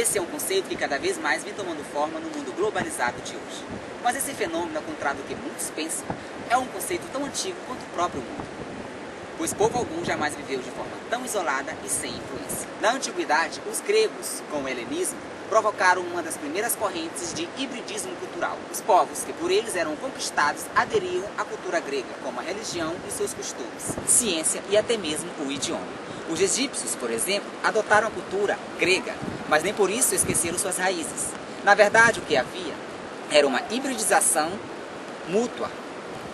Esse é um conceito que cada vez mais vem tomando forma no mundo globalizado de hoje. Mas esse fenômeno, ao contrário do que muitos pensam, é um conceito tão antigo quanto o próprio mundo. Pois povo algum jamais viveu de forma tão isolada e sem influência. Na antiguidade, os gregos, com o helenismo, provocaram uma das primeiras correntes de hibridismo cultural. Os povos que por eles eram conquistados aderiam à cultura grega, como a religião e seus costumes, ciência e até mesmo o idioma. Os egípcios, por exemplo, adotaram a cultura grega, mas nem por isso esqueceram suas raízes. Na verdade, o que havia era uma hibridização mútua,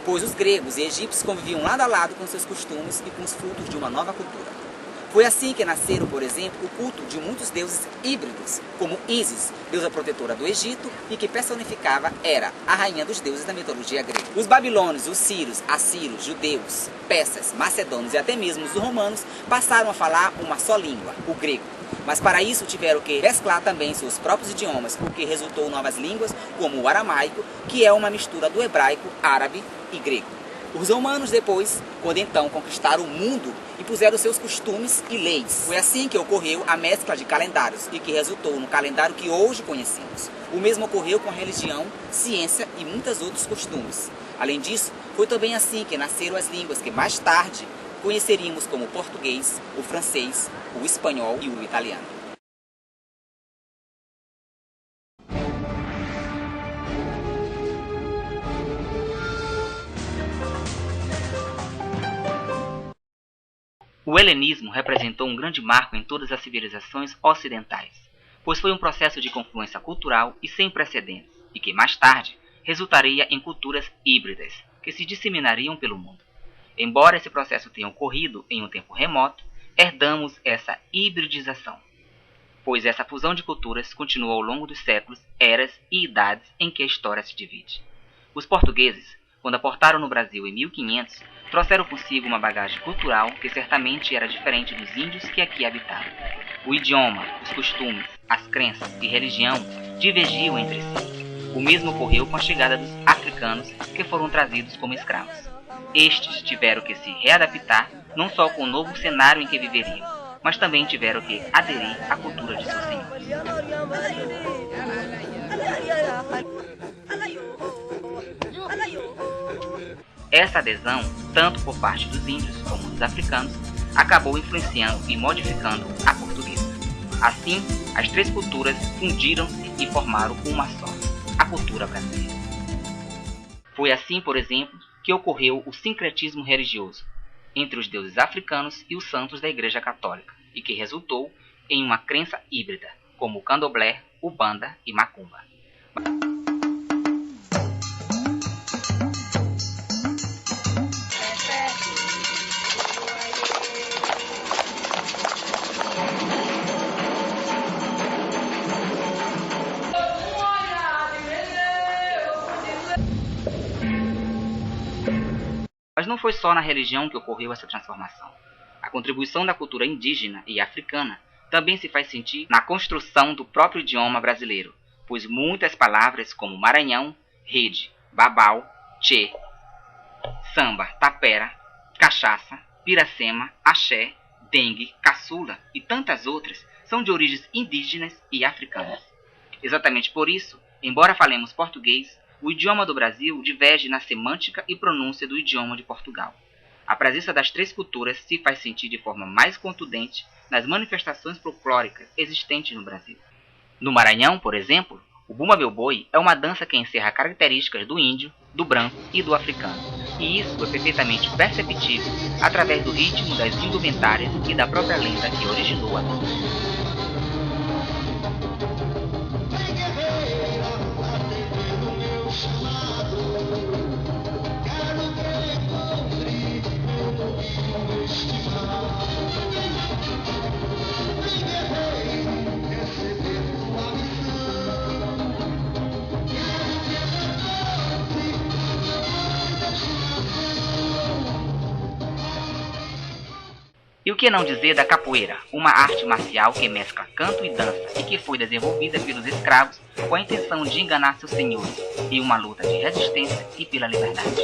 pois os gregos e egípcios conviviam lado a lado com seus costumes e com os frutos de uma nova cultura. Foi assim que nasceram, por exemplo, o culto de muitos deuses híbridos, como Ísis, deusa protetora do Egito e que personificava Hera, a rainha dos deuses da mitologia grega. Os babilônios, os sírios, assírios, judeus, persas, macedônios e até mesmo os romanos passaram a falar uma só língua, o grego. Mas para isso tiveram que mesclar também seus próprios idiomas, o que resultou em novas línguas, como o aramaico, que é uma mistura do hebraico, árabe e grego. Os romanos depois, quando então conquistaram o mundo, impuseram seus costumes e leis. Foi assim que ocorreu a mescla de calendários e que resultou no calendário que hoje conhecemos. O mesmo ocorreu com a religião, ciência e muitos outros costumes. Além disso, foi também assim que nasceram as línguas que mais tarde conheceríamos como o português, o francês, o espanhol e o italiano. O helenismo representou um grande marco em todas as civilizações ocidentais, pois foi um processo de confluência cultural e sem precedentes, e que mais tarde resultaria em culturas híbridas, que se disseminariam pelo mundo. Embora esse processo tenha ocorrido em um tempo remoto, herdamos essa hibridização, pois essa fusão de culturas continuou ao longo dos séculos, eras e idades em que a história se divide. Os portugueses, quando aportaram no Brasil em 1500, trouxeram consigo uma bagagem cultural que certamente era diferente dos índios que aqui habitavam. O idioma, os costumes, as crenças e religião divergiam entre si. O mesmo ocorreu com a chegada dos africanos, que foram trazidos como escravos. Estes tiveram que se readaptar não só com o novo cenário em que viveriam, mas também tiveram que aderir à cultura de seus senhores. Essa adesão, tanto por parte dos índios como dos africanos, acabou influenciando e modificando a portuguesa. Assim, as três culturas fundiram-se e formaram uma só, a cultura brasileira. Foi assim, por exemplo, que ocorreu o sincretismo religioso entre os deuses africanos e os santos da Igreja Católica, e que resultou em uma crença híbrida, como o candomblé, ubanda e macumba. Mas não foi só na religião que ocorreu essa transformação. A contribuição da cultura indígena e africana também se faz sentir na construção do próprio idioma brasileiro, pois muitas palavras como Maranhão, rede, babau, tchê, samba, tapera, cachaça, piracema, axé, dengue, caçula e tantas outras são de origens indígenas e africanas. Exatamente por isso, embora falemos português, o idioma do Brasil diverge na semântica e pronúncia do idioma de Portugal. A presença das três culturas se faz sentir de forma mais contundente nas manifestações folclóricas existentes no Brasil. No Maranhão, por exemplo, o Bumba Meu Boi é uma dança que encerra características do índio, do branco e do africano. E isso é perfeitamente perceptível através do ritmo das indumentárias e da própria lenda que originou a dança. E o que não dizer da capoeira, uma arte marcial que mescla canto e dança e que foi desenvolvida pelos escravos com a intenção de enganar seus senhores em uma luta de resistência e pela liberdade.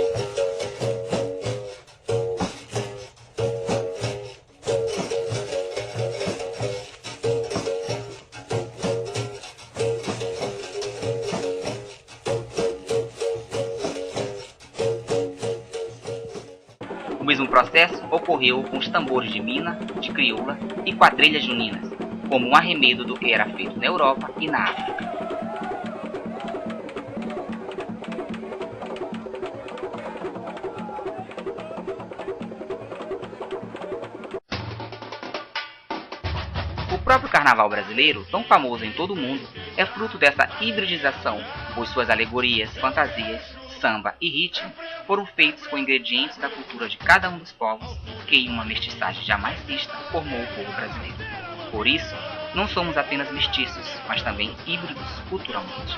O mesmo processo ocorreu com os tambores de mina, de crioula e quadrilhas juninas, como um arremedo do que era feito na Europa e na África. O próprio carnaval brasileiro, tão famoso em todo o mundo, é fruto dessa hibridização, pois suas alegorias, fantasias, samba e ritmo foram feitos com ingredientes da cultura de cada um dos povos que, em uma mestiçagem jamais vista, formou o povo brasileiro. Por isso, não somos apenas mestiços, mas também híbridos culturalmente.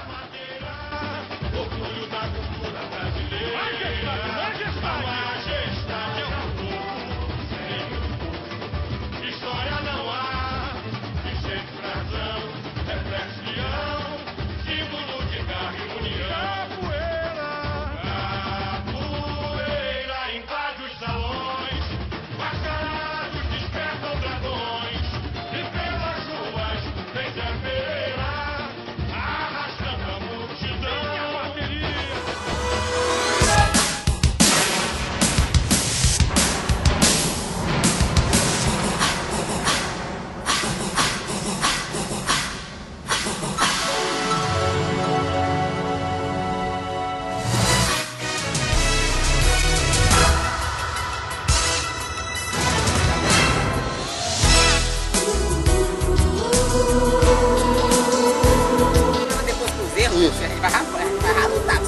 Depois dos erros, a gente vai ralutar.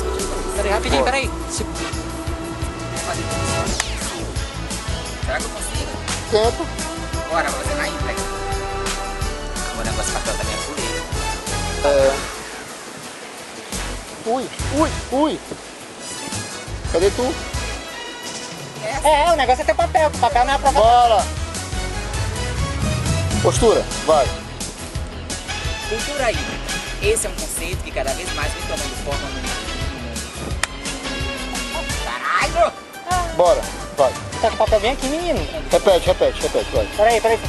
Peraí, rapidinho, peraí. Será que eu consigo? Tenta. Bora, vou fazer na íntegra. O negócio papel também é fuleiro. Ui. Cadê tu? O negócio é ter papel, o papel não é a prova. Bora. Postura, vai. Cultura híbrida. Esse é um conceito que cada vez mais vem tomando forma no mundo. Caralho! Bora, vai. Tá com o papel bem aqui, menino. Repete, vai. Peraí. Peraí.